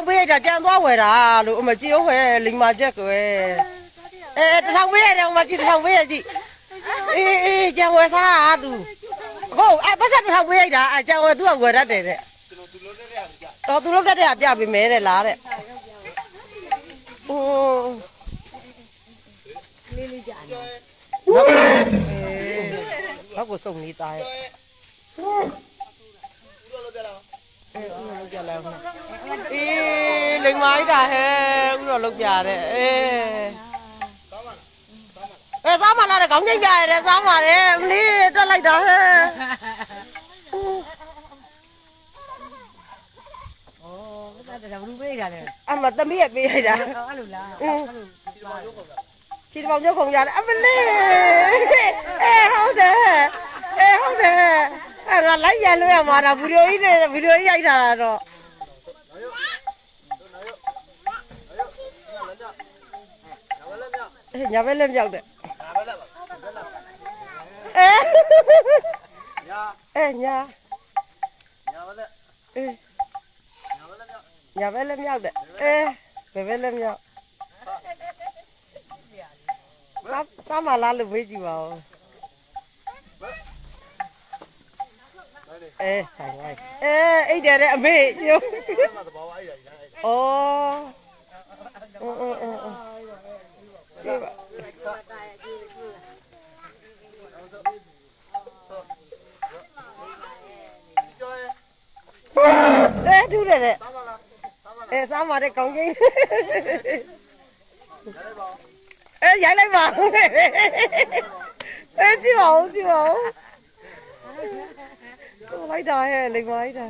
ထောင်ပေးရတာကြံသွားဝယ်တာလို့အမကြည့်အောင်ဟဲ့လိမ္မာချက်ကွယ်တထောင်ပေးရတယ်အမကြည့်တထောင်ပေးရကြည့်အေးကြံဝယ်စားသူကိုပတ်စံတထောင်ပေးရတာကြံဝယ်သူကဝယ်ရတယ်တဲ့သူလုံးတက်တဲ့ပြပေးမယ်တဲ့လားတဲ့လေးလေးကြာနေဘာကိုစုံနေတာရဲ့လိမ္မာကြီးတာဟဲ့ဥတော့လောက်ပြတဲ့စားမလားတဲ့ခေါင်းကျိတ်ပြရတယ်စားပါလေမလေးတွက်လိုက်တာဟဲ့ဒါဘူးပေးတာလေအမသမီးရပေးလိုက်တာအဲ့လိုလားချီတောင်ကျောက်ခုံရတယ်အမလေးဟုတ်တယ်ဟုတ်တယ်ငါလိုက်ရလို့ရမှာဒါဗီဒီယိုကြီးနဲ့ဗီဒီယိုကြီးရိုက်တာတော့ညာဘက်လက်မြောက်တဲ့ညာညာဘက်လက်မြောက်တဲ့ဘယ်ဘက်လက်မြောက်စားမလားလို့မေးကြည့်ပါဦးဆိုင်လိုက်အိတ်တယ်တဲ့အမေညို့ထူးတယ်တဲ့စားမတဲ့ကောင်းကြီးရိုက်လိုက်ပါကြည့်ပါဦးကြည့်ပါဦးလိုက်တာဟဲ့လိမ္မာလိုက်တာ